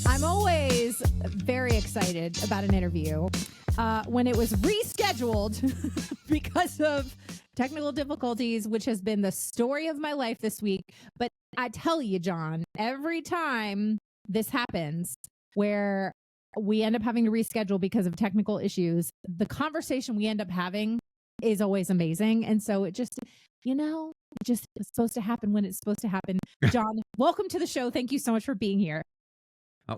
I'm always very excited about an interview when it was rescheduled because of technical difficulties, which has been the story of my life this week. But I tell you, John, every time this happens where we end up having to reschedule because of technical issues, the conversation we end up having is always amazing. And so it just, it just is supposed to happen when it's supposed to happen. John, welcome to the show. Thank you so much for being here.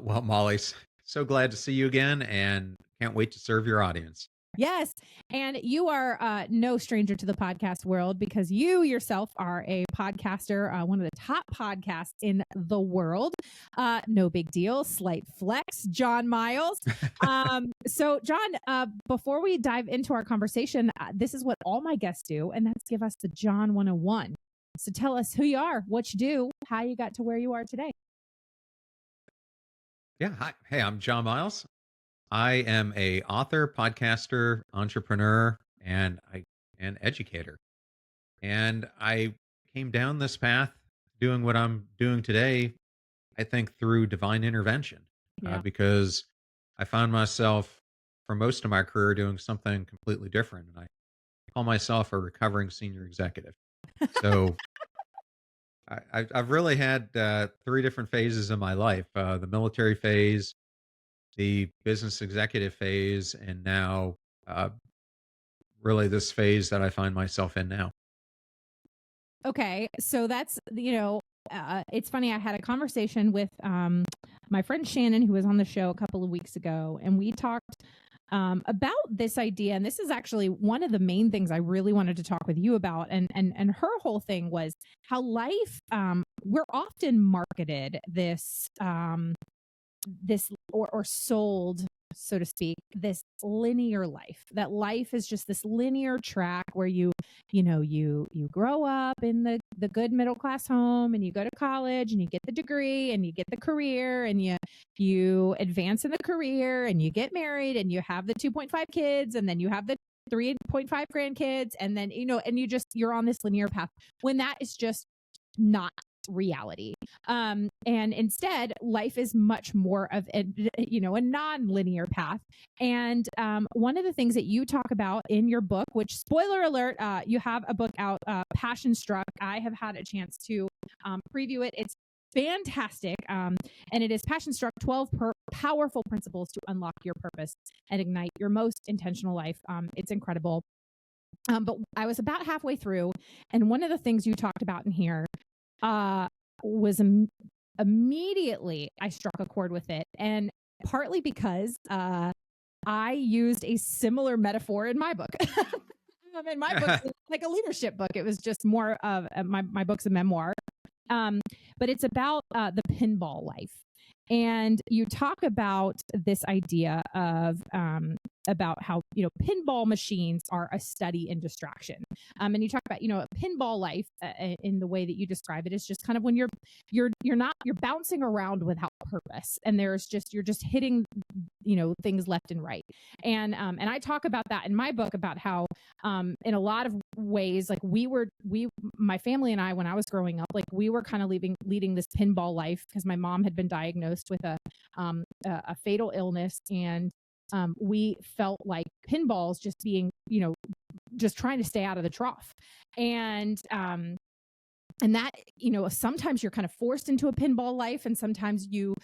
Well, Molly, so glad to see you again and can't wait to serve your audience. Yes. And you are no stranger to the podcast world because you yourself are a podcaster, one of the top podcasts in the world. No big deal. Slight flex, John Miles. So, John, before we dive into our conversation, this is what all my guests do, and that's give us the John 101. So tell us who you are, what you do, how you got to where you are today. Yeah. Hi. Hey, I'm John Miles. I am a author, podcaster, entrepreneur, and an educator. And I came down this path doing what I'm doing today, I think through divine intervention, because I found myself for most of my career doing something completely different. And I call myself a recovering senior executive. So I've really had three different phases in my life, the military phase, the business executive phase, and now really this phase that I find myself in now. Okay. So that's, it's funny. I had a conversation with my friend Shannon, who was on the show a couple of weeks ago, and we talked about this idea. And this is actually one of the main things I really wanted to talk with you about. And her whole thing was how life, we're often marketed this, or sold, so to speak, this linear life, that life is just this linear track where you grow up in the good middle class home, and you go to college and you get the degree and you get the career, and you advance in the career, and you get married, and you have the 2.5 kids, and then you have the 3.5 grandkids, and then you're on this linear path when that is just not reality. And instead, life is much more of a non-linear path. And one of the things that you talk about in your book, which, spoiler alert, you have a book out, Passion Struck. I have had a chance to preview it. It's fantastic. And it is Passion Struck, 12 powerful principles to unlock your purpose and ignite your most intentional life. It's incredible. But I was about halfway through, and one of the things you talked about in here was immediately I struck a chord with it, and partly because I used a similar metaphor in my book. And my book is like a leadership book. It was just more of my book's a memoir, but it's about the pinball life. And you talk about this idea of about how pinball machines are a study in distraction, and you talk about a pinball life in the way that you describe it is just kind of when you're bouncing around without purpose, and you're just hitting things left and right, and I talk about that in my book about how in a lot of ways, like my family and I, when I was growing up, like we were kind of leading this pinball life because my mom had been diagnosed with a fatal illness, and we felt like pinballs just being just trying to stay out of the trough, and that sometimes you're kind of forced into a pinball life, and sometimes you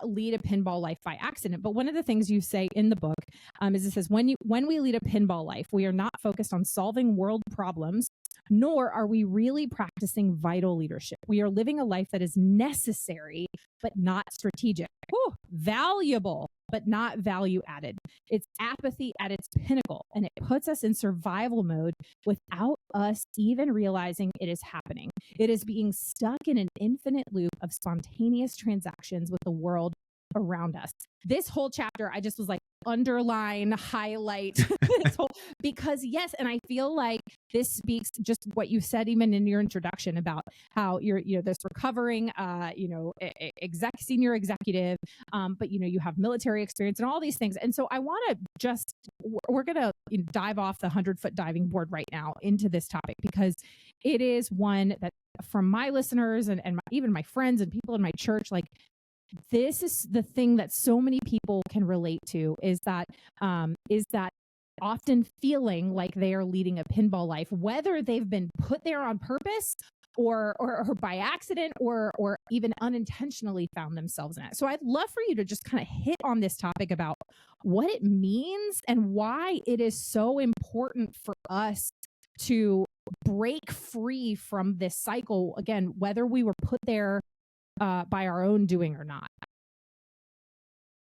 lead a pinball life by accident. But one of the things you say in the book is it says when we lead a pinball life, we are not focused on solving world problems, nor are we really practicing vital leadership. We are living a life that is necessary but not strategic. Whew, valuable but not value added. It's apathy at its pinnacle, and it puts us in survival mode without us even realizing it is happening. It is being stuck in an infinite loop of spontaneous transactions with the world around us. This whole chapter, I just was like, underline, highlight this whole, because yes, and I feel like this speaks just what you said even in your introduction about how you're, this recovering, senior executive, but you have military experience and all these things. And so I want to just, we're going to dive off the 100-foot diving board right now into this topic, because it is one that from my listeners and even my friends and people in my church, like, this is the thing that so many people can relate to, is that often feeling like they are leading a pinball life, whether they've been put there on purpose or by accident or even unintentionally found themselves in it. So I'd love for you to just kind of hit on this topic about what it means and why it is so important for us to break free from this cycle, again, whether we were put there by our own doing or not.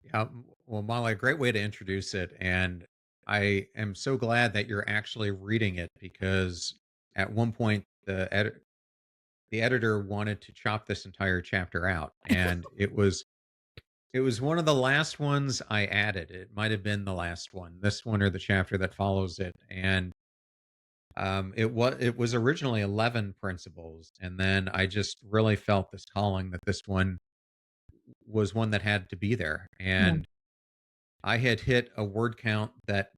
Yeah. Well, Molly, a great way to introduce it. And I am so glad that you're actually reading it, because at one point the editor wanted to chop this entire chapter out, and it was one of the last ones I added. It might have been the last one, this one or the chapter that follows it. And it was originally 11 principles, and then I just really felt this calling that this one was one that had to be there. Yeah. And I had hit a word count that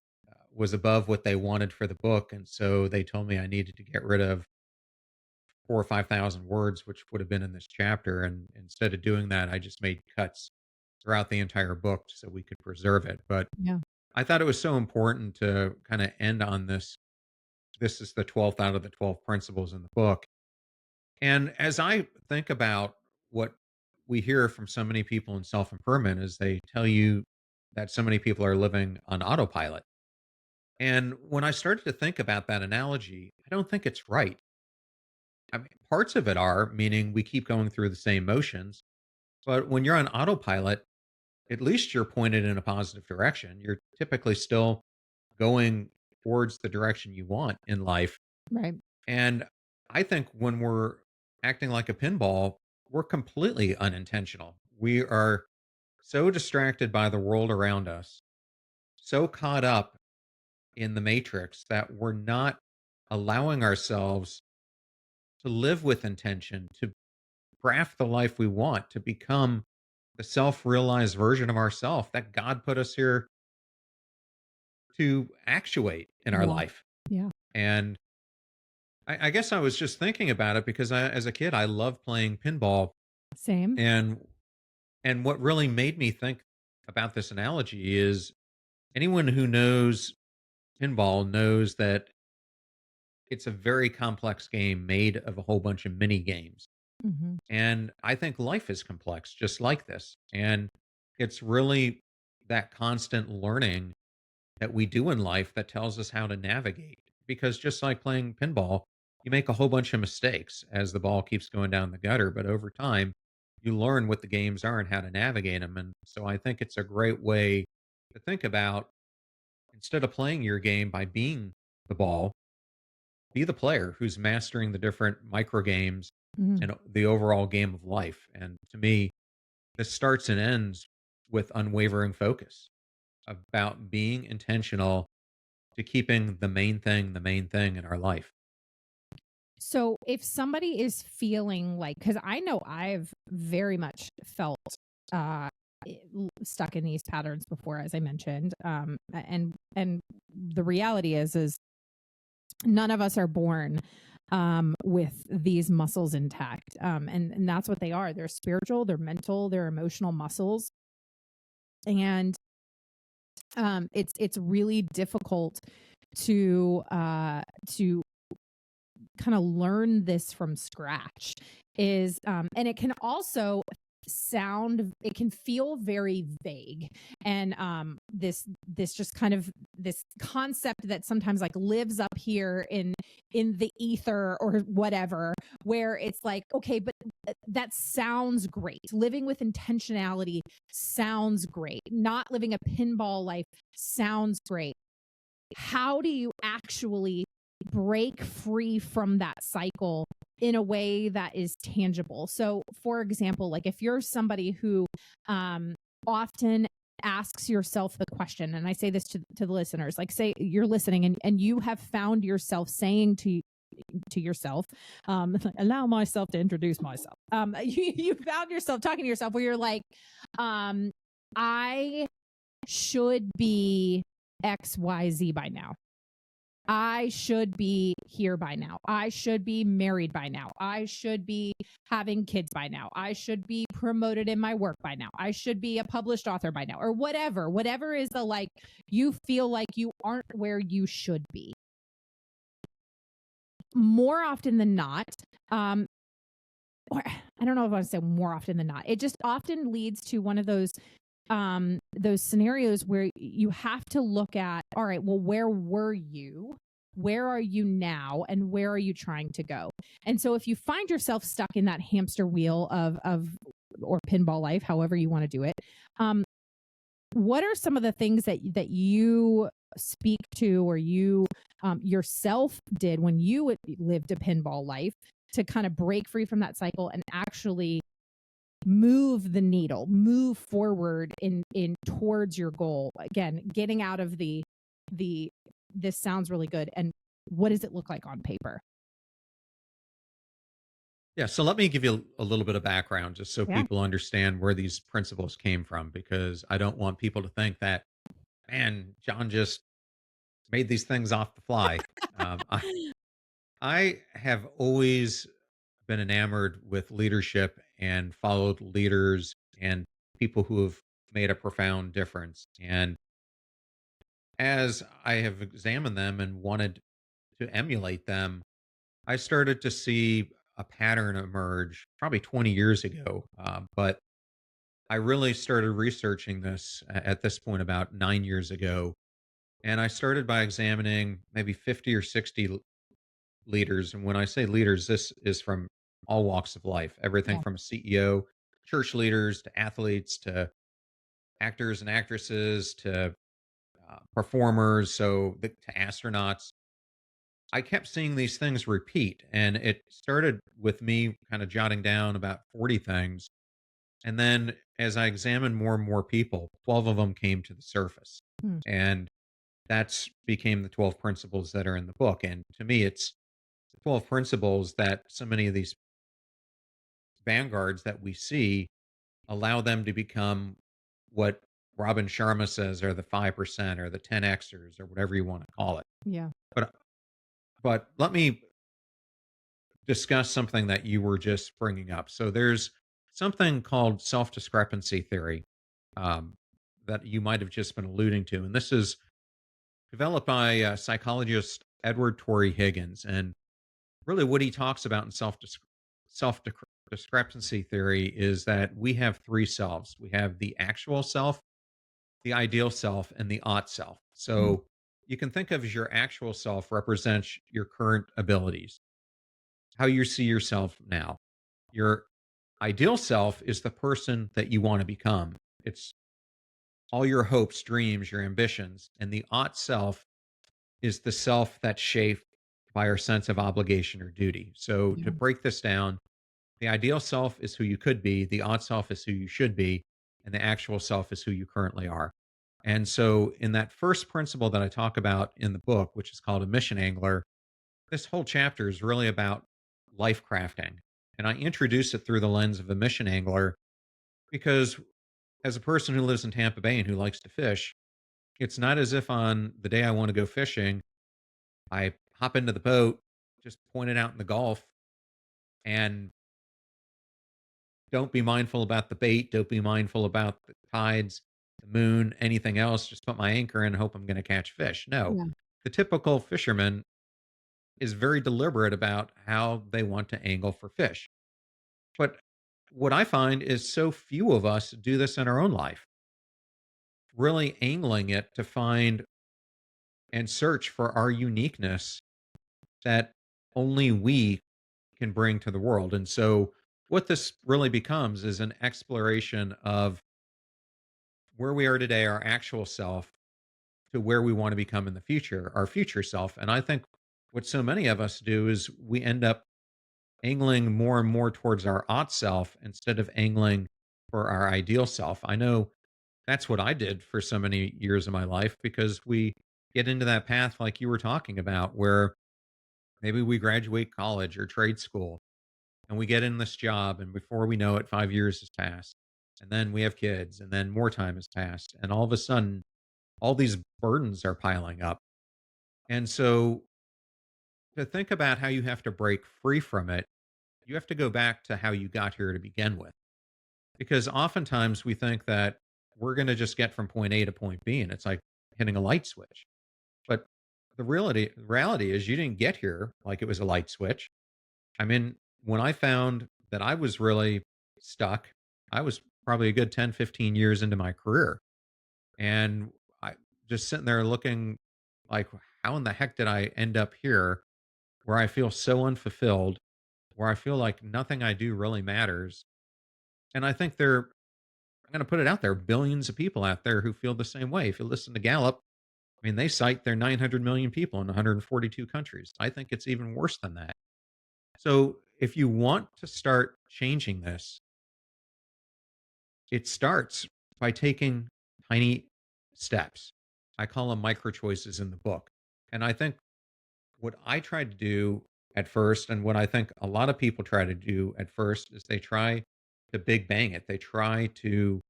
was above what they wanted for the book, and so they told me I needed to get rid of 4 or 5 thousand words, which would have been in this chapter. And instead of doing that, I just made cuts throughout the entire book so we could preserve it. But Yeah. I thought it was so important to kind of end on this. This is the 12th out of the 12 principles in the book. And as I think about what we hear from so many people in self improvement, is they tell you that so many people are living on autopilot. And when I started to think about that analogy, I don't think it's right. I mean, parts of it are, meaning we keep going through the same motions. But when you're on autopilot, at least you're pointed in a positive direction. You're typically still going towards the direction you want in life. Right. And I think when we're acting like a pinball, we're completely unintentional. We are so distracted by the world around us, so caught up in the matrix, that we're not allowing ourselves to live with intention, to craft the life we want, to become the self realized version of ourselves that God put us here to actuate in our Yeah. life. Yeah. And I guess I was just thinking about it because as a kid, I loved playing pinball. Same. And what really made me think about this analogy is anyone who knows pinball knows that it's a very complex game made of a whole bunch of mini games. Mm-hmm. And I think life is complex, just like this. And it's really that constant learning that we do in life that tells us how to navigate. Because just like playing pinball, you make a whole bunch of mistakes as the ball keeps going down the gutter. But over time, you learn what the games are and how to navigate them. And so I think it's a great way to think about, instead of playing your game by being the ball, be the player who's mastering the different micro games Mm-hmm. and the overall game of life. And to me, this starts and ends with unwavering focus about being intentional to keeping the main thing in our life. So if somebody is feeling like, because I know I've very much felt uh, stuck in these patterns before, as I mentioned, and the reality is none of us are born with these muscles intact, and that's what they are. They're spiritual, they're mental, they're emotional muscles, and it's really difficult to kind of learn this from scratch, and it can also it can feel very vague, and this just kind of this concept that sometimes like lives up here in the ether or whatever, where it's like, okay, but that sounds great. Living with intentionality sounds great. Not living a pinball life sounds great. How do you actually break free from that cycle in a way that is tangible? So, for example, like if you're somebody who often asks yourself the question, and I say this to the listeners, like, say you're listening and you have found yourself saying to yourself, allow myself to introduce myself. You found yourself talking to yourself where you're like, I should be XYZ by now. I should be here by now. I should be married by now. I should be having kids by now. I should be promoted in my work by now. I should be a published author by now, or whatever is the, like, you feel like you aren't where you should be. More often than not, or I don't know if I want to say more often than not, it just often leads to one of those scenarios where you have to look at, all right, well, where were you? Where are you now? And where are you trying to go? And so if you find yourself stuck in that hamster wheel of or pinball life, however you want to do it, what are some of the things that you speak to, or you yourself did when you lived a pinball life, to kind of break free from that cycle and actually move the needle, move forward in towards your goal? Again, getting out of the this sounds really good, and what does it look like on paper? Yeah, so let me give you a little bit of background just so Yeah. people understand where these principles came from, because I don't want people to think that, man, John just made these things off the fly. Um, I, I have always been enamored with leadership and followed leaders and people who have made a profound difference. And as I have examined them and wanted to emulate them, I started to see a pattern emerge probably 20 years ago. But I really started researching this at this point about 9 years ago. And I started by examining maybe 50 or 60 leaders. And when I say leaders, this is from all walks of life, everything Yeah. from CEO, church leaders, to athletes, to actors and actresses, to performers, to astronauts. I kept seeing these things repeat, and it started with me kind of jotting down about 40 things. And then as I examined more and more people, 12 of them came to the surface. Hmm. And that's became the 12 principles that are in the book. And to me, it's the 12 principles that so many of these vanguards that we see allow them to become what Robin Sharma says are the 5% or the 10Xers or whatever you want to call it. Yeah. But let me discuss something that you were just bringing up. So there's something called self-discrepancy theory, um, that you might have just been alluding to, and this is developed by psychologist Edward Torrey Higgins. And really, what he talks about in self discrepancy theory is that we have three selves. We have the actual self, the ideal self, and the ought self. Mm. So you can think of as your actual self represents your current abilities, how you see yourself now. Your ideal self is the person that you want to become. It's all your hopes, dreams, your ambitions. And the ought self is the self that's shaped by our sense of obligation or duty. So to Yeah. break this down, the ideal self is who you could be, the ought self is who you should be, and the actual self is who you currently are. And so, in that first principle that I talk about in the book, which is called a mission angler, this whole chapter is really about life crafting. And I introduce it through the lens of a mission angler because, as a person who lives in Tampa Bay and who likes to fish, it's not as if on the day I want to go fishing, I hop into the boat, just point it out in the Gulf, and don't be mindful about the bait, don't be mindful about the tides, the moon, anything else. Just put my anchor in and hope I'm going to catch fish. No, Yeah. the typical fisherman is very deliberate about how they want to angle for fish. But what I find is so few of us do this in our own life, really angling it to find and search for our uniqueness that only we can bring to the world. And so, what this really becomes is an exploration of where we are today, our actual self, to where we want to become in the future, our future self. And I think what so many of us do is we end up angling more and more towards our ought self instead of angling for our ideal self. I know that's what I did for so many years of my life, because we get into that path like you were talking about, where maybe we graduate college or trade school and we get in this job, and before we know it, 5 years has passed. And then we have kids, and then more time has passed. And all of a sudden, all these burdens are piling up. And so to think about how you have to break free from it, you have to go back to how you got here to begin with. Because oftentimes we think that we're going to just get from point A to point B, and it's like hitting a light switch. But the reality is you didn't get here like it was a light switch. I mean, when I found that I was really stuck, I was probably a good 10, 15 years into my career. And I just sitting there looking like, how in the heck did I end up here where I feel so unfulfilled, where I feel like nothing I do really matters? And I think I'm going to put it out there, billions of people out there who feel the same way. If you listen to Gallup, I mean, they cite their 900 million people in 142 countries. I think it's even worse than that. So if you want to start changing this, it starts by taking tiny steps. I call them micro choices in the book. And I think what I tried to do at first, and what I think a lot of people try to do at first, is they try to big bang it. They try to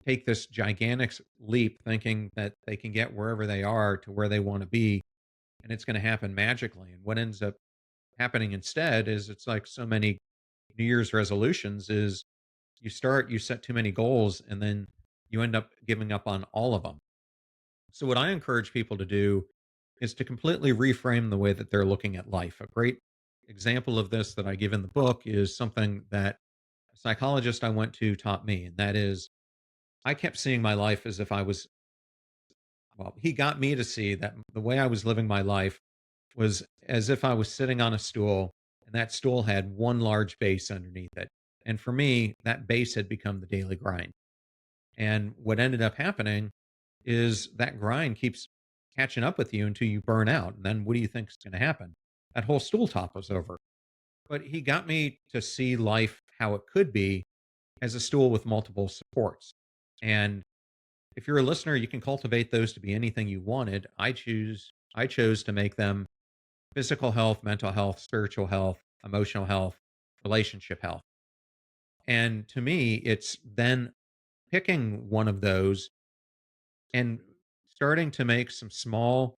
take this gigantic leap thinking that they can get wherever they are to where they want to be, and it's going to happen magically. And what ends up happening instead is, it's like so many New Year's resolutions, is you set too many goals, and then you end up giving up on all of them. So what I encourage people to do is to completely reframe the way that they're looking at life. A great example of this that I give in the book is something that a psychologist I went to taught me, and that is, I kept seeing my life as if I was, well, he got me to see that the way I was living my life was as if I was sitting on a stool, and that stool had one large base underneath it. And for me, that base had become the daily grind. And what ended up happening is that grind keeps catching up with you until you burn out. And then what do you think is going to happen? That whole stool top was over. But he got me to see life how it could be, as a stool with multiple supports. And if you're a listener, you can cultivate those to be anything you wanted. I chose to make them physical health, mental health, spiritual health, emotional health, relationship health. And to me, it's then picking one of those and starting to make some small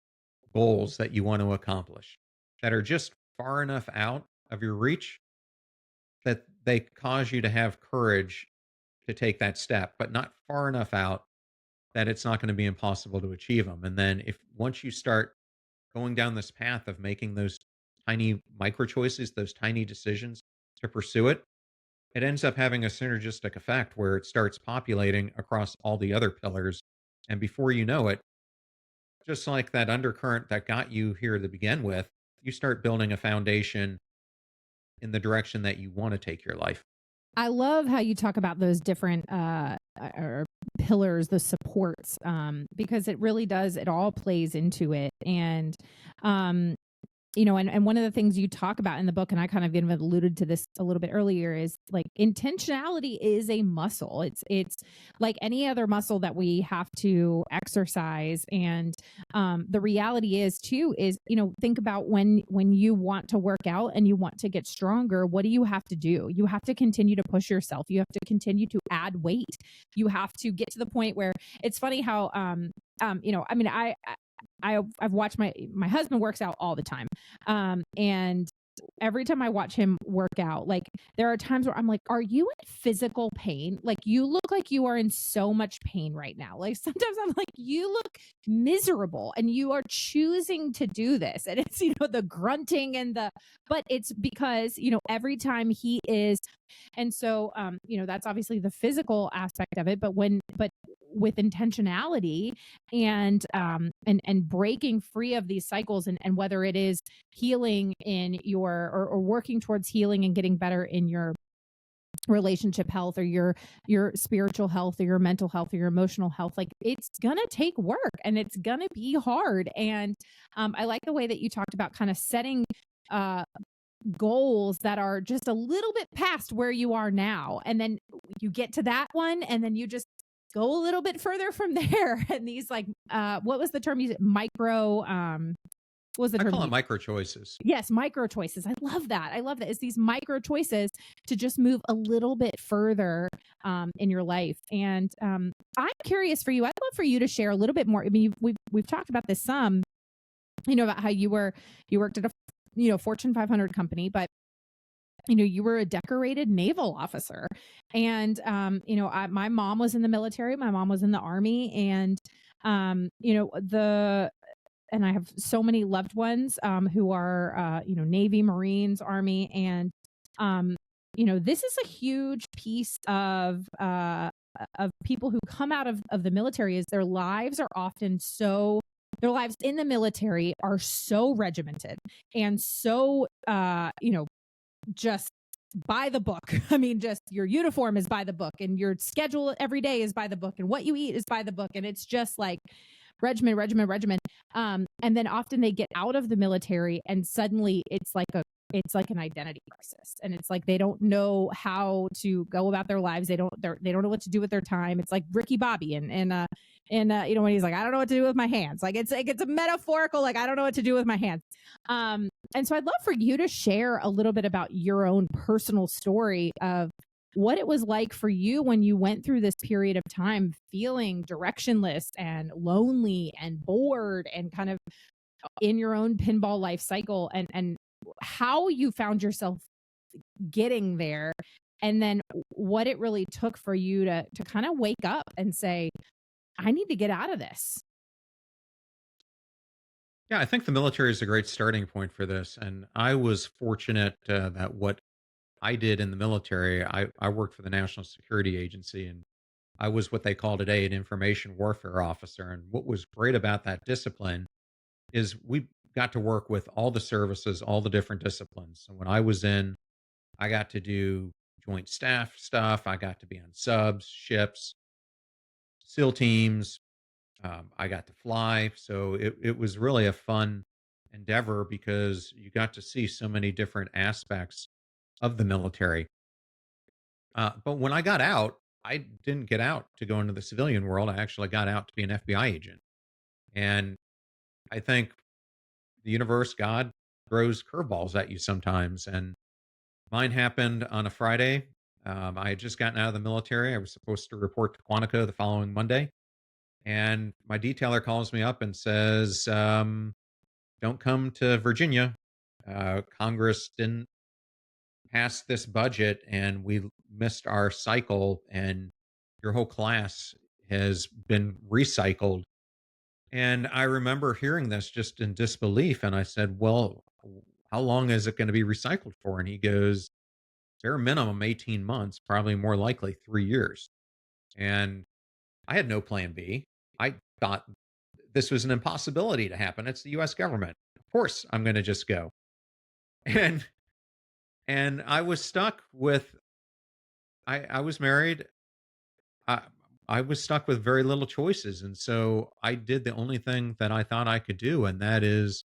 goals that you want to accomplish that are just far enough out of your reach that they cause you to have courage to take that step, but not far enough out that it's not going to be impossible to achieve them. And then, if once you start going down this path of making those tiny micro choices, those tiny decisions to pursue it, it ends up having a synergistic effect where it starts populating across all the other pillars. And before you know it, just like that undercurrent that got you here to begin with, you start building a foundation in the direction that you want to take your life. I love how you talk about those different or pillars, the supports, because it really does, it all plays into it. And um, and one of the things you talk about in the book, and I kind of even alluded to this a little bit earlier, is like intentionality is a muscle. It's like any other muscle that we have to exercise. And the reality is too, is, think about when you want to work out and you want to get stronger, what do you have to do? You have to continue to push yourself. You have to continue to add weight. You have to get to the point where it's funny how, I mean, I've watched my husband works out all the time. And every time I watch him work out, like there are times where I'm like, are you in physical pain? Like you look like you are in so much pain right now. Like sometimes I'm like, you look miserable and you are choosing to do this. And it's, the grunting but it's because, every time he is. And so, that's obviously the physical aspect of it, but with intentionality and breaking free of these cycles, and whether it is healing in your or working towards healing and getting better in your relationship health or your spiritual health or your mental health or your emotional health, like it's gonna take work and it's gonna be hard. And I like the way that you talked about kind of setting goals that are just a little bit past where you are now, and then you get to that one and then you just go a little bit further from there. And these like, what was the term you said? Micro, what was the I term call it you micro choices. Yes, micro choices. I love that. I love that. It's these micro choices to just move a little bit further in your life. And I'm curious for you. I'd love for you to share a little bit more. I mean, we've talked about this some, about how you worked at a Fortune 500 company, but you were a decorated naval officer. And my mom was in the military. My mom was in the Army, and the and I have so many loved ones who are Navy, Marines, Army, and this is a huge piece of people who come out of the military. Is their lives are often so their lives in the military are so regimented and so just by the book. I mean, just your uniform is by the book, and your schedule every day is by the book, and what you eat is by the book, and it's just like regimen. And then often they get out of the military, and suddenly it's like an identity crisis, and it's like they don't know how to go about their lives. They don't know what to do with their time. It's like Ricky Bobby and when he's like, I don't know what to do with my hands. Like it's a metaphorical, like I don't know what to do with my hands. And so I'd love for you to share a little bit about your own personal story of what it was like for you when you went through this period of time feeling directionless and lonely and bored and kind of in your own pinball life cycle, and how you found yourself getting there, and then what it really took for you to kind of wake up and say, I need to get out of this. Yeah, I think the military is a great starting point for this. And I was fortunate that what I did in the military, I worked for the National Security Agency, and I was what they call today an information warfare officer. And what was great about that discipline is we got to work with all the services, all the different disciplines. So when I was in, I got to do joint staff stuff. I got to be on subs, ships, SEAL teams. I got to fly. So it was really a fun endeavor because you got to see so many different aspects of the military. But when I got out, I didn't get out to go into the civilian world. I actually got out to be an FBI agent. And I think the universe, God, throws curveballs at you sometimes. And mine happened on a Friday. I had just gotten out of the military. I was supposed to report to Quantico the following Monday. And my detailer calls me up and says, don't come to Virginia. Congress didn't pass this budget and we missed our cycle, and your whole class has been recycled. And I remember hearing this just in disbelief. And I said, well, how long is it going to be recycled for? And he goes, bare minimum 18 months, probably more likely 3 years. And I had no plan B. I thought this was an impossibility to happen. It's the US government. Of course, I'm going to just go. And I was stuck with I was married. I I was stuck with very little choices, and so I did the only thing that I thought I could do, and that is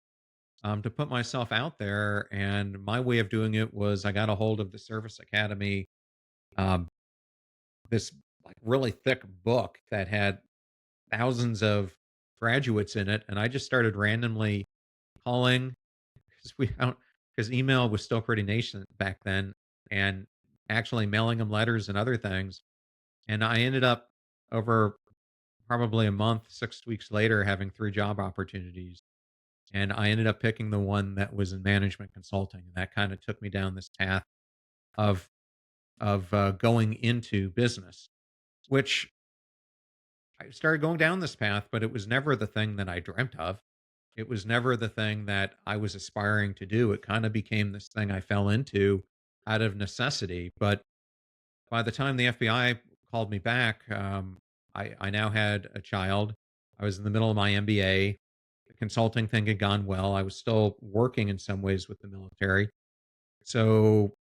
to put myself out there. And my way of doing it was I got a hold of the Service Academy, um, this like really thick book that had thousands of graduates in it, and I just started randomly calling because we don't because email was still pretty nascent back then, and actually mailing them letters and other things. And I ended up over probably a month, 6 weeks later, having three job opportunities. And I ended up picking the one that was in management consulting. And that kind of took me down this path of going into business, which I started going down this path, but it was never the thing that I dreamt of. It was never the thing that I was aspiring to do. It kind of became this thing I fell into out of necessity. But by the time the FBI called me back, I now had a child. I was in the middle of my MBA. The consulting thing had gone well. I was still working in some ways with the military. So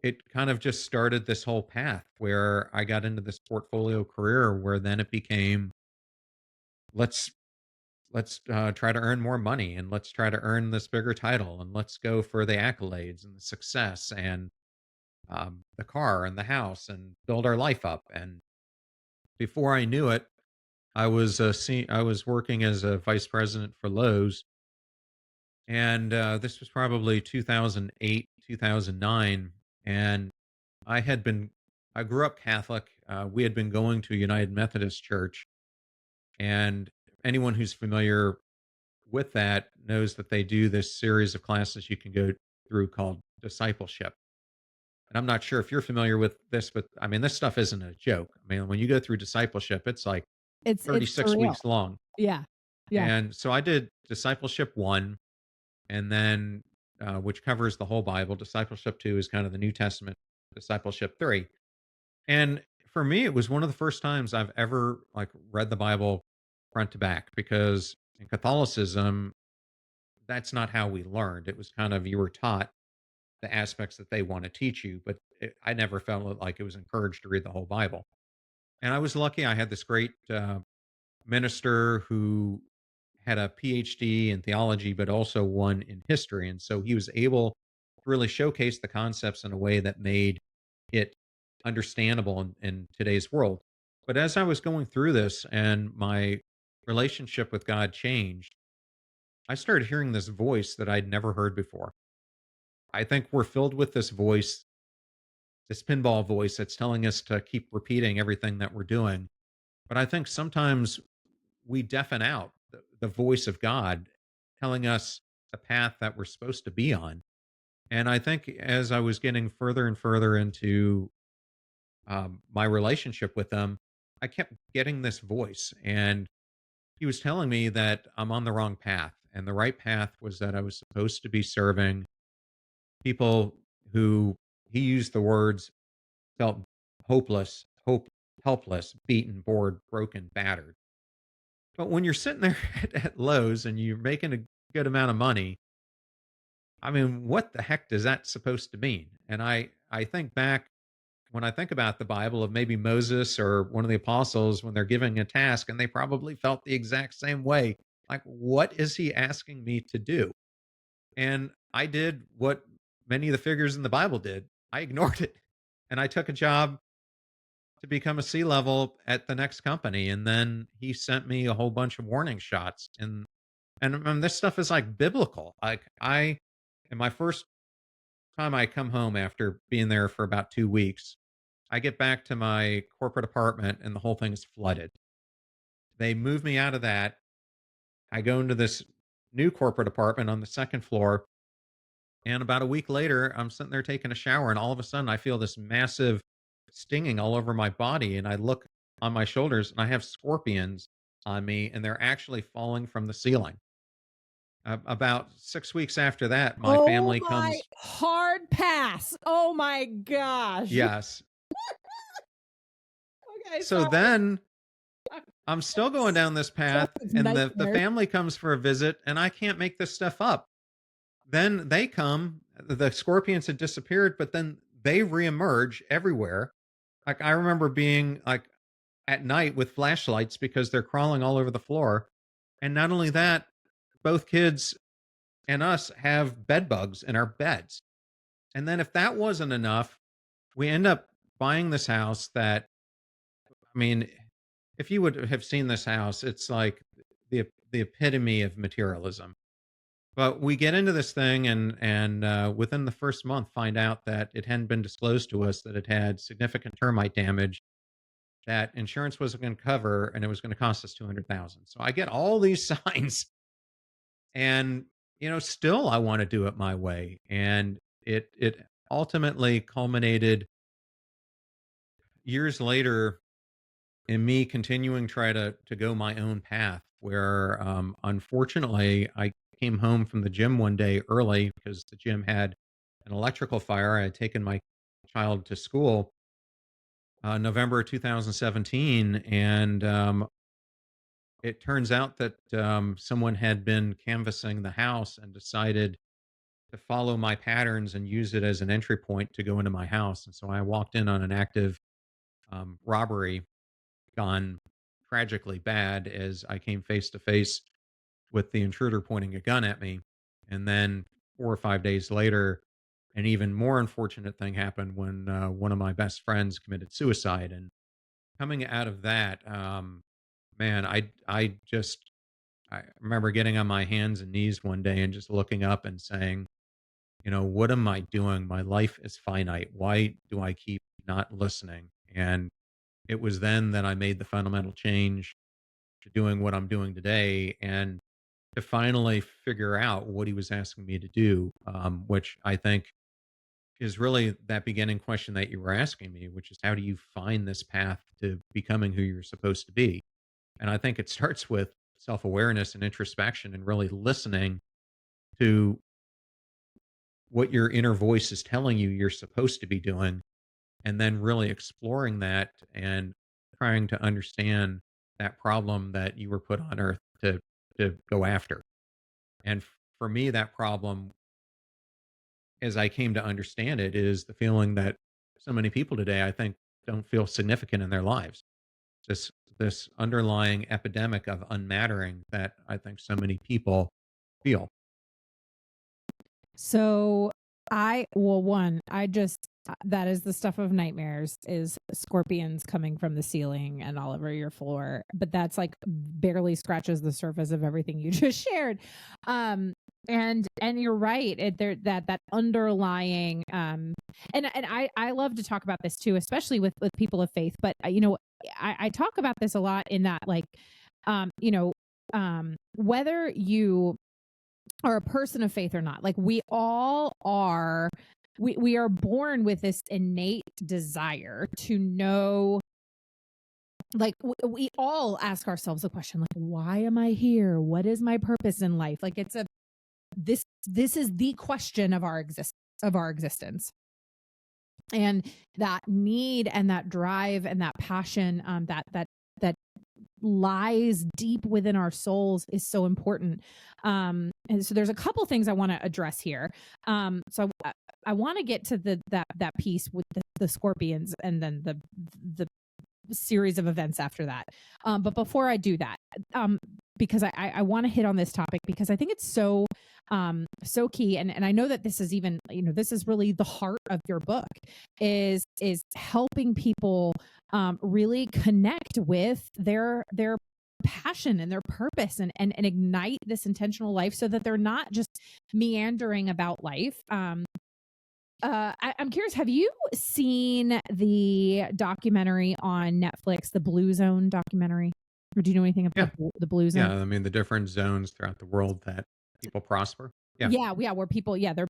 it kind of just started this whole path where I got into this portfolio career where then it became let's let's try to earn more money, and let's try to earn this bigger title, and let's go for the accolades and the success and the car and the house and build our life up. And before I knew it, I was working as a vice president for Lowe's, and this was probably 2008, 2009, and I had been I grew up Catholic. We had been going to a United Methodist Church, and anyone who's familiar with that knows that they do this series of classes you can go through called discipleship. And I'm not sure if you're familiar with this, but I mean, this stuff isn't a joke. I mean, when you go through discipleship, it's like It's 36 surreal. weeks long. Yeah. Yeah. And so I did discipleship one, and then which covers the whole Bible. Discipleship two is kind of the New Testament. Discipleship three, and for me, it was one of the first times I've ever like read the Bible front to back, because in Catholicism, that's not how we learned. It was kind of, you were taught the aspects that they want to teach you, but I never felt like it was encouraged to read the whole Bible. And I was lucky; I had this great minister who had a PhD in theology, but also one in history. And so he was able to really showcase the concepts in a way that made it understandable in today's world. But as I was going through this and my relationship with God changed, I started hearing this voice that I'd never heard before. I think we're filled with this voice, this pinball voice that's telling us to keep repeating everything that we're doing. But I think sometimes we deafen out the voice of God telling us the path that we're supposed to be on. And I think as I was getting further and further into my relationship with them, I kept getting this voice, and he was telling me that I'm on the wrong path. And the right path was that I was supposed to be serving people who, he used the words, felt helpless, beaten, bored, broken, battered. But when you're sitting there at Lowe's and you're making a good amount of money, I mean, what the heck does that supposed to mean? And I think back, when I think about the Bible, of maybe Moses or one of the apostles when they're giving a task, and they probably felt the exact same way. Like, what is he asking me to do? And I did what many of the figures in the Bible did. I ignored it. And I took a job to become a sea level at the next company. And then he sent me a whole bunch of warning shots. And this stuff is like biblical. Like, in my first time I come home after being there for about 2 weeks, I get back to my corporate apartment and the whole thing is flooded. They move me out of that. I go into this new corporate apartment on the second floor. And about a week later, I'm sitting there taking a shower, and all of a sudden I feel this massive stinging all over my body. And I look on my shoulders and I have scorpions on me, and they're actually falling from the ceiling. About 6 weeks after that, my Oh family my, comes. hard pass. Oh my gosh. Yes. Okay, So sorry. then I'm still going down this path, and the Nightmare. family comes for a visit, and I can't make this stuff up. Then they come, the scorpions had disappeared, but then they reemerge everywhere. Like, I remember being like at night with flashlights because they're crawling all over the floor. And not only that, both kids and us have bed bugs in our beds. And then if that wasn't enough, we end up buying this house that, I mean, if you would have seen this house, it's like the epitome of materialism. But we get into this thing, and within the first month, find out that it hadn't been disclosed to us that it had significant termite damage that insurance wasn't going to cover, and it was going to cost us 200,000. So I get all these signs, and still I want to do it my way, and it ultimately culminated years later in me continuing try to go my own path, where unfortunately I came home from the gym one day early because the gym had an electrical fire. I had taken my child to school November 2017, and it turns out that someone had been canvassing the house and decided to follow my patterns and use it as an entry point to go into my house. And so I walked in on an active robbery gone tragically bad, as I came face to face with the intruder pointing a gun at me. And then 4 or 5 days later, an even more unfortunate thing happened when one of my best friends committed suicide. And coming out of that, man, I remember getting on my hands and knees one day and just looking up and saying, what am I doing? My life is finite. Why do I keep not listening? And it was then that I made the fundamental change to doing what I'm doing today, and to finally figure out what he was asking me to do, which I think is really that beginning question that you were asking me, which is how do you find this path to becoming who you're supposed to be? And I think it starts with self awareness and introspection and really listening to what your inner voice is telling you you're supposed to be doing, and then really exploring that and trying to understand that problem that you were put on earth to go after. And for me, that problem, as I came to understand it, is the feeling that so many people today, I think, don't feel significant in their lives. This underlying epidemic of unmattering that I think so many people feel. So one, I just, that is the stuff of nightmares, is scorpions coming from the ceiling and all over your floor. But that's like barely scratches the surface of everything you just shared. And you're right. That underlying, and I love to talk about this too, especially with people of faith. But I talk about this a lot in that, like, whether you are a person of faith or not, like we all are, we are born with this innate desire to know, like we all ask ourselves the question, like, why am I here? What is my purpose in life? Like it's a, this is the question of our existence. And that need and that drive and that passion, that lies deep within our souls is so important. And so there's a couple things I want to address here. So I want to get to that piece with the scorpions, and then the series of events after that. But before I do that, because I want to hit on this topic because I think it's so key. And I know that this is even, this is really the heart of your book, is helping people really connect with their passion and their purpose, and ignite this intentional life so that they're not just meandering about life. I'm curious, have you seen the documentary on Netflix, the Blue Zone documentary? Or do you know anything Yeah. about the Blue Zone? Yeah. I mean, the different zones throughout the world that people prosper. Yeah. Yeah, where people, they're,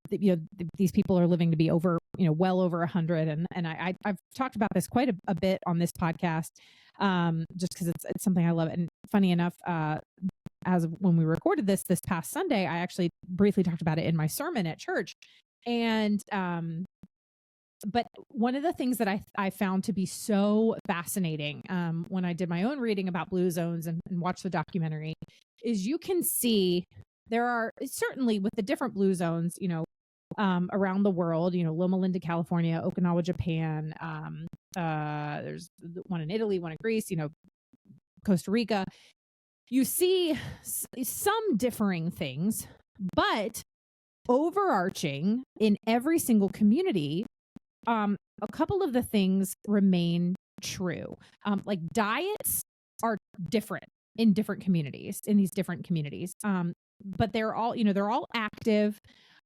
these people are living to be over, well over 100, and I've talked about this quite a bit on this podcast, just because it's something I love. And funny enough, as when we recorded this past Sunday, I actually briefly talked about it in my sermon at church, and but one of the things that I found to be so fascinating, when I did my own reading about blue zones and watched the documentary, is you can see there are certainly, with the different blue zones, around the world, Loma Linda, California, Okinawa, Japan, there's one in Italy, one in Greece, Costa Rica. You see some differing things, but overarching in every single community, a couple of the things remain true. Like diets are different in different communities, in these different communities. But they're all active,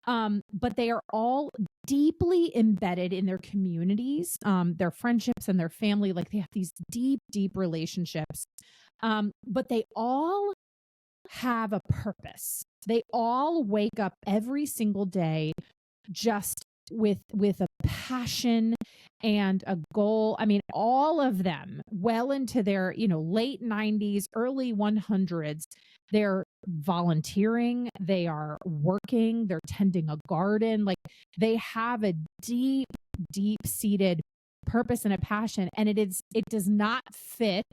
but they are all deeply embedded in their communities, their friendships and their family. Like they have these deep, deep relationships. But they all have a purpose. They all wake up every single day just with a passion and a goal. I mean, all of them well into their, late 90s, early 100s, they're volunteering, they are working, they're tending a garden. Like they have a deep, deep seated purpose and a passion. And it does not fit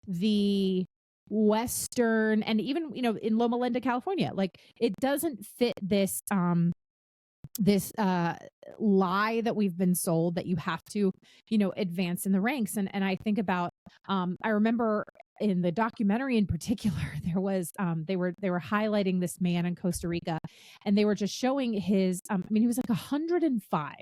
the Western, and even, in Loma Linda, California, like it doesn't fit this, this lie that we've been sold, that you have to, advance in the ranks. And I think about, I remember in the documentary in particular, there was, they were highlighting this man in Costa Rica, and they were just showing his, he was like 105,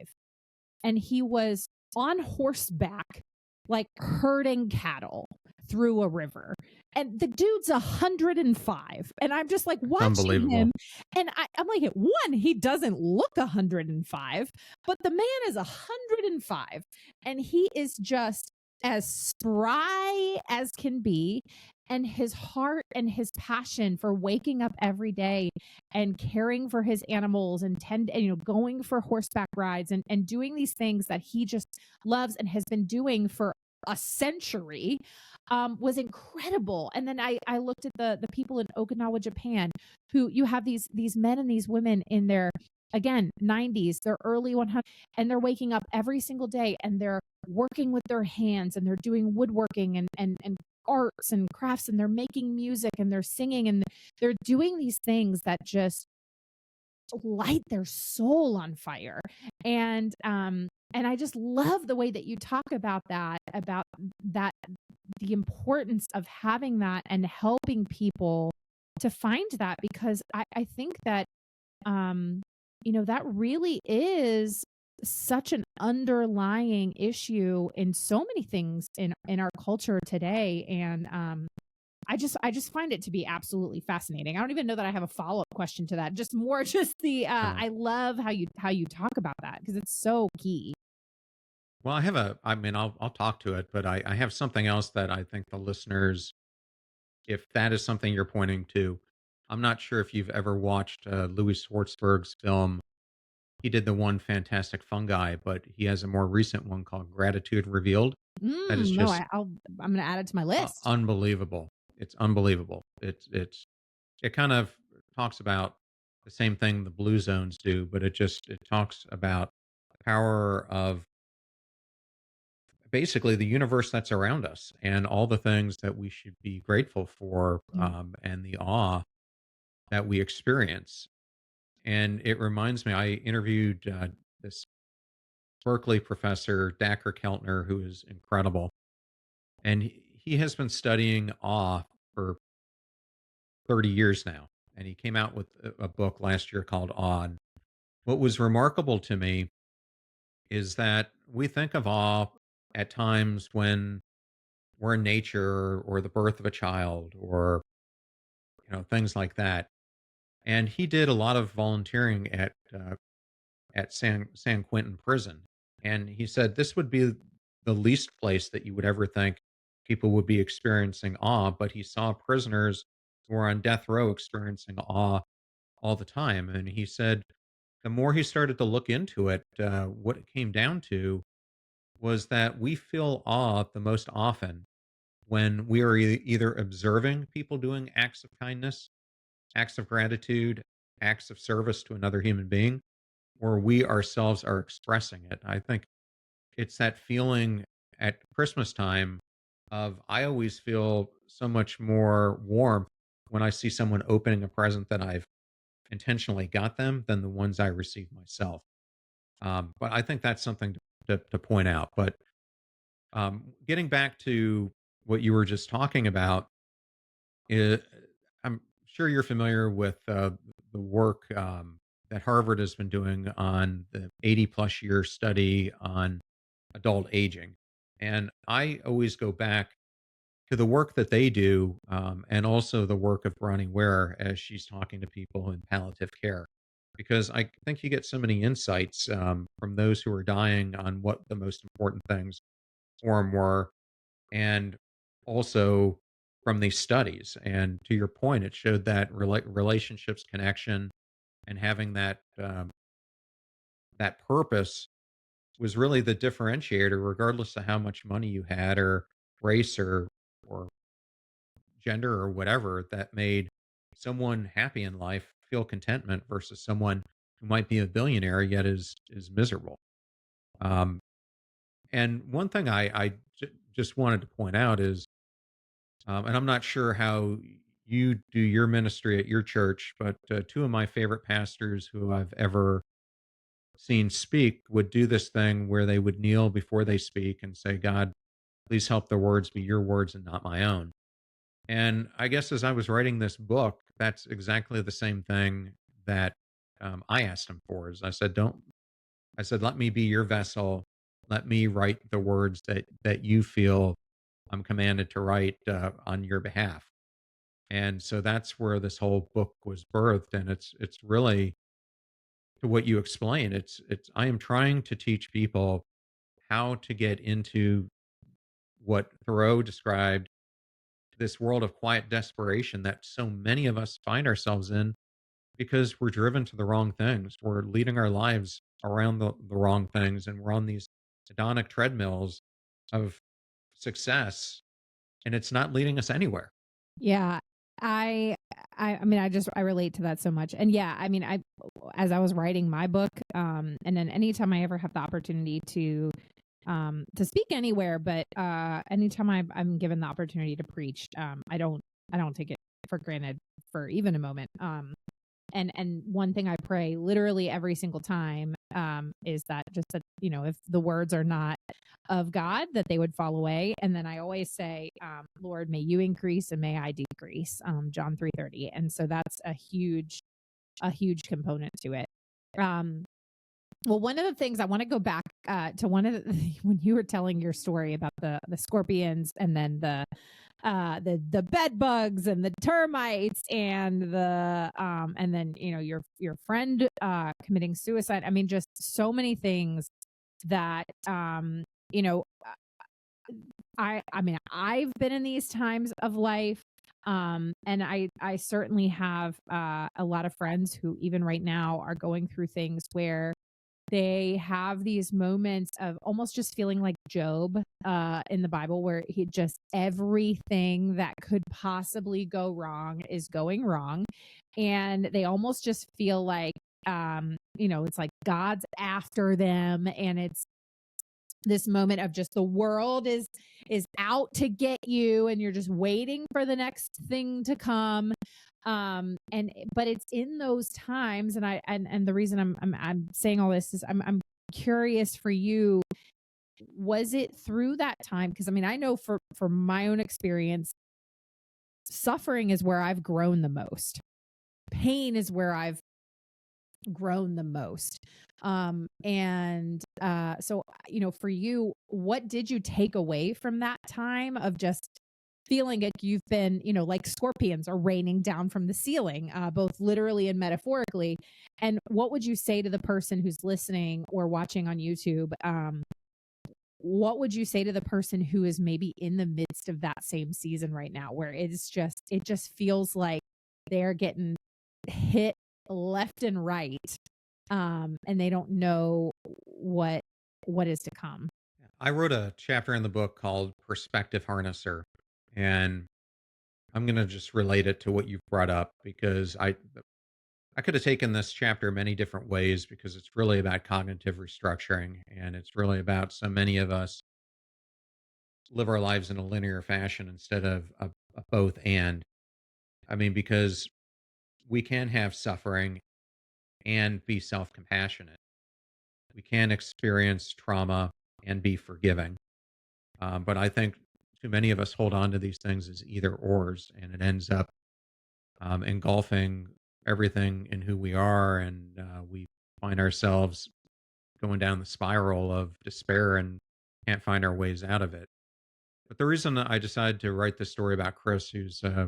and he was on horseback like herding cattle through a river. And the dude's 105. And I'm just like It's watching unbelievable. him. And I'm like, one, he doesn't look 105, but the man is 105. And he is just as spry as can be. And his heart and his passion for waking up every day and caring for his animals and going for horseback rides and doing these things that he just loves and has been doing for a century, was incredible. And then I looked at the people in Okinawa, Japan, who you have these men and these women in their, again, 90s, their early 100s, and they're waking up every single day and they're working with their hands and they're doing woodworking and arts and crafts, and they're making music and they're singing and they're doing these things that just light their soul on fire. And I just love the way that you talk about that, the importance of having that and helping people to find that, because I think that that really is such an underlying issue in so many things in our culture today. And I just find it to be absolutely fascinating. I don't even know that I have a follow-up question to that. Just more just the Sure. I love how you talk about that, because it's so key. Well, I mean, I'll talk to it, but I have something else that I think the listeners, if that is something you're pointing to, I'm not sure if you've ever watched Louis Schwartzberg's film. He did the one Fantastic Fungi, but he has a more recent one called Gratitude Revealed. That is No, just I'm gonna add it to my list. unbelievable. It's unbelievable. It kind of talks about the same thing the blue zones do, but it talks about the power of basically the universe that's around us and all the things that we should be grateful for, Yeah. and the awe that we experience. And it reminds me, I interviewed this Berkeley professor, Dacher Keltner, who is incredible. And he has been studying awe for 30 years now. And he came out with a book last year called Awe. And what was remarkable to me is that we think of awe at times when we're in nature or the birth of a child or things like that. And he did a lot of volunteering at San Quentin prison, and he said this would be the least place that you would ever think people would be experiencing awe, but he saw prisoners who were on death row experiencing awe all the time. And he said the more he started to look into it, what it came down to was that we feel awe the most often when we are either observing people doing acts of kindness, acts of gratitude, acts of service to another human being, or we ourselves are expressing it. I think it's that feeling at Christmas time of I always feel so much more warmth when I see someone opening a present that I've intentionally got them than the ones I receive myself. But I think that's something to point out. But getting back to what you were just talking about, it, I'm sure you're familiar with the work that Harvard has been doing on the 80 plus year study on adult aging. And I always go back to the work that they do, and also the work of Bronnie Ware as she's talking to people in palliative care. Because I think you get so many insights from those who are dying on what the most important things for them were, and also from these studies. And to your point, it showed that relationships, connection, and having that purpose was really the differentiator, regardless of how much money you had, or race, or gender, or whatever, that made someone happy in life feel contentment versus someone who might be a billionaire yet is miserable. Um, and one thing just wanted to point out is, and I'm not sure how you do your ministry at your church, but two of my favorite pastors who I've ever seen speak would do this thing where they would kneel before they speak and say, God, please help the words be your words and not my own. And I guess as I was writing this book, that's exactly the same thing that I asked him for. Is I said, let me be your vessel. Let me write the words that you feel I'm commanded to write on your behalf. And so that's where this whole book was birthed. And it's really to what you explain. It's I am trying to teach people how to get into what Thoreau described, this world of quiet desperation that so many of us find ourselves in because we're driven to the wrong things. We're leading our lives around the wrong things, and we're on these hedonic treadmills of success, and it's not leading us anywhere. Yeah. I I mean I relate to that so much. And yeah, I mean I as I was writing my book, and then anytime I ever have the opportunity to speak anywhere, but anytime I'm given the opportunity to preach, I don't take it for granted for even a moment. And one thing I pray literally every single time is that just that, you know, if the words are not of God, that they would fall away. And then I always say, Lord, may you increase and may I decrease. John 3:30. And so that's a huge component to it. Um, well, one of the things I want to go back to one of the when you were telling your story about the scorpions and then the bed bugs and the termites and then you know your friend committing suicide. I mean, just so many things that you know I mean I've been in these times of life. And I certainly have a lot of friends who even right now are going through things where they have these moments of almost just feeling like Job in the Bible, where he just everything that could possibly go wrong is going wrong. And they almost just feel like, you know, it's like God's after them. And it's this moment of just the world is out to get you and you're just waiting for the next thing to come. And but it's in those times, and and the reason I'm saying all this is I'm curious for you, was it through that time? Because I mean I know for my own experience, suffering is where I've grown the most. Pain is where I've grown the most. So you know, for you, what did you take away from that time of just feeling like you've been, you know, like scorpions are raining down from the ceiling, both literally and metaphorically? And what would you say to the person who's listening or watching on YouTube? What would you say to the person who is maybe in the midst of that same season right now, where it just feels like they're getting hit left and right, and they don't know what is to come? I wrote a chapter in the book called Perspective Harnesser, and I'm going to just relate it to what you've brought up because I could have taken this chapter many different ways because it's really about cognitive restructuring, and it's really about so many of us live our lives in a linear fashion instead of a both and. I mean, because we can have suffering and be self compassionate. We can experience trauma and be forgiving. But I think too many of us hold on to these things as either ors, and it ends up engulfing everything in who we are. And we find ourselves going down the spiral of despair and can't find our ways out of it. But the reason that I decided to write this story about Chris, who's a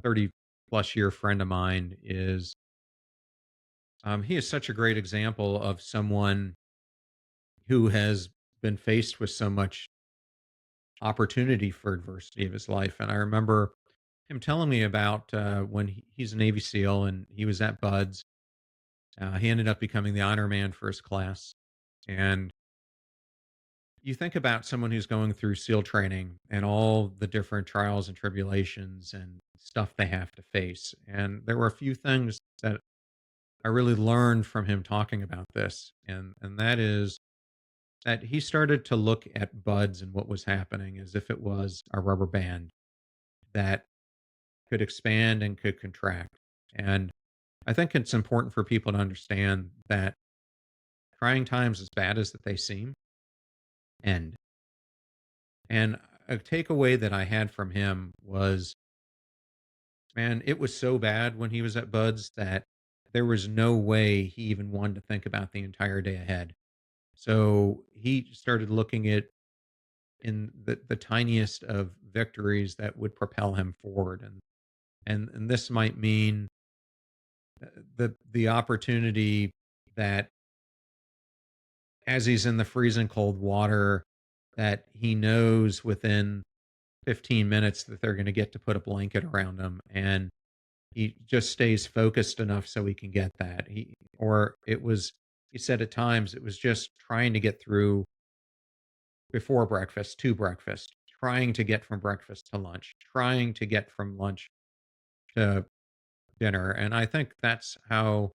30 plus year friend of mine, is he is such a great example of someone who has been faced with so much opportunity for adversity of his life. And I remember him telling me about when he's a Navy SEAL and he was at Buds. He ended up becoming the honor man for his class. And you think about someone who's going through SEAL training and all the different trials and tribulations and stuff they have to face. And there were a few things that I really learned from him talking about this. And that is that he started to look at Buds and what was happening as if it was a rubber band that could expand and could contract. And I think it's important for people to understand that trying times, as bad as that they seem, end. And a takeaway that I had from him was, man, it was so bad when he was at Buds that there was no way he even wanted to think about the entire day ahead. So he started looking at in the tiniest of victories that would propel him forward. And this might mean the opportunity that as he's in the freezing cold water, that he knows within 15 minutes that they're going to get to put a blanket around him, and he just stays focused enough so he can get that. He said at times it was just trying to get through before breakfast to breakfast, trying to get from breakfast to lunch, trying to get from lunch to dinner. And I think that's how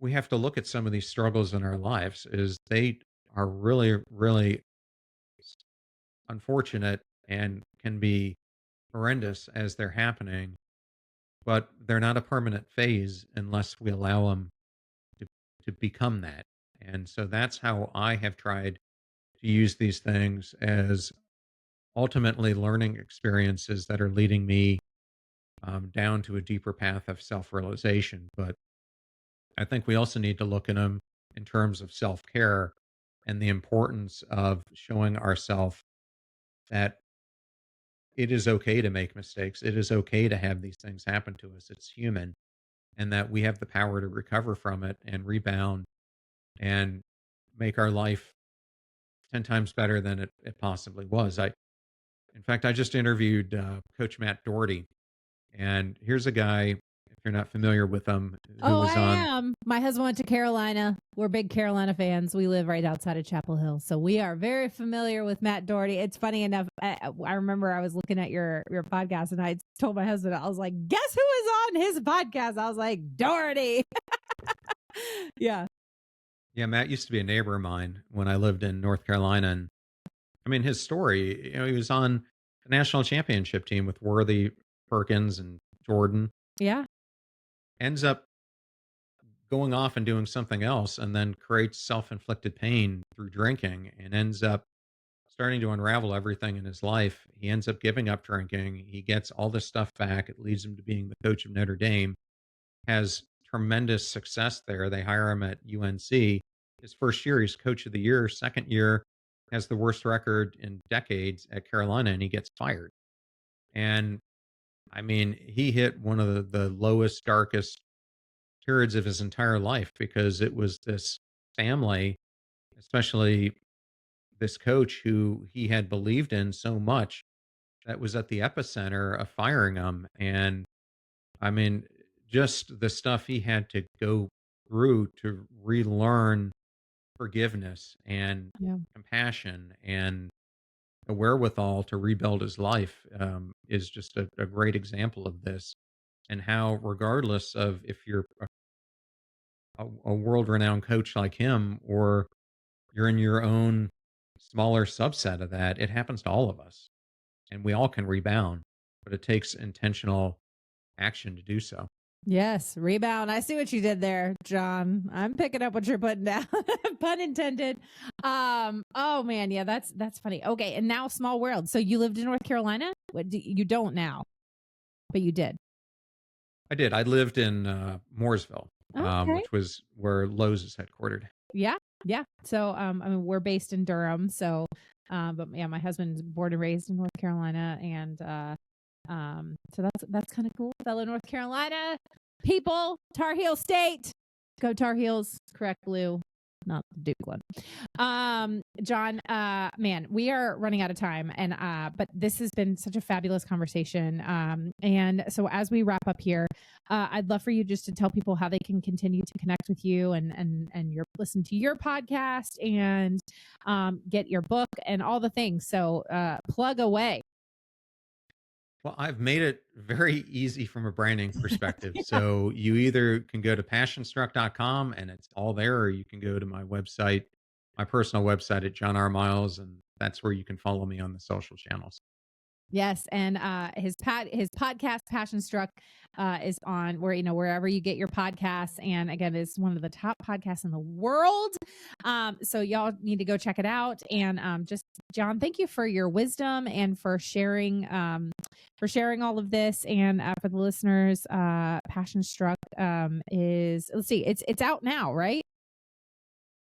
we have to look at some of these struggles in our lives, is they are really, really unfortunate and can be horrendous as they're happening, but they're not a permanent phase unless we allow them to, to become that. And so that's how I have tried to use these things as ultimately learning experiences that are leading me down to a deeper path of self realization. But I think we also need to look at them in terms of self care and the importance of showing ourselves that it is okay to make mistakes. It is okay to have these things happen to us. It's human, and that we have the power to recover from it and rebound and make our life 10 times better than it possibly was. In fact, I just interviewed Coach Matt Doherty, and here's a guy, if you're not familiar with him, who Oh, was I on. am. My husband went to Carolina. We're big Carolina fans. We live right outside of Chapel Hill. So we are very familiar with Matt Doherty. It's funny enough. I remember I was looking at your podcast and I told my husband, I was like, guess who is on his podcast? I was like, Doherty. Yeah. Yeah, Matt used to be a neighbor of mine when I lived in North Carolina. And I mean, his story, he was on the national championship team with Worthy, Perkins, and Jordan, Yeah. ends up going off and doing something else, and then creates self inflicted pain through drinking, and ends up starting to unravel everything in his life. He ends up giving up drinking. He gets all this stuff back. It leads him to being the coach of Notre Dame, has tremendous success there. They hire him at UNC. His first year, he's coach of the year. Second year, has the worst record in decades at Carolina, and he gets fired. And I mean, he hit one of the lowest, darkest periods of his entire life, because it was this family, especially this coach who he had believed in so much, that was at the epicenter of firing him. And I mean, just the stuff he had to go through to relearn forgiveness and Yeah. compassion and the wherewithal to rebuild his life, is just a great example of this. And how, regardless of if you're a world renowned coach like him, or you're in your own smaller subset of that, it happens to all of us, and we all can rebound, but it takes intentional action to do so. Yes, rebound. I see what you did there, John. I'm picking up what you're putting down. Pun intended. Oh man, yeah, that's funny. Okay, and now small world. So you lived in North Carolina? You don't now, but you did. I did. I lived in Mooresville, Okay. which was where Lowe's is headquartered. Yeah. Yeah. So I mean we're based in Durham, so but yeah, my husband's born and raised in North Carolina and so that's kind of cool. Fellow North Carolina people, Tar Heel State. Go Tar Heels, correct blue, not the Duke one. John, man, we are running out of time and but this has been such a fabulous conversation. And so as we wrap up here, I'd love for you just to tell people how they can continue to connect with you and your listen to your podcast and get your book and all the things. So plug away. Well, I've made it very easy from a branding perspective. So you either can go to passionstruck.com and it's all there, or you can go to my website, my personal website at John R. Miles, and that's where you can follow me on the social channels. Yes, and his podcast Passion Struck is on wherever you get your podcasts, and again, it's one of the top podcasts in the world. So y'all need to go check it out. And just John, thank you for your wisdom and for sharing all of this. And for the listeners, Passion Struck is, let's see, it's out now, right?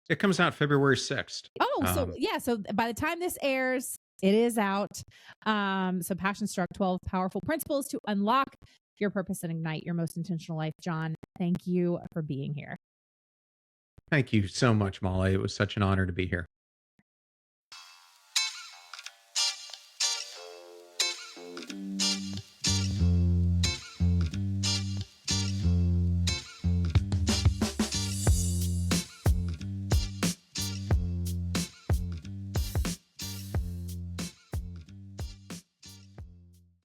It comes out February 6th. Oh, so yeah. So by the time this airs, it is out. So Passion Struck 12 Powerful Principles to Unlock Your Purpose and Ignite Your Most Intentional Life. John, thank you for being here. Thank you so much, Molly. It was such an honor to be here.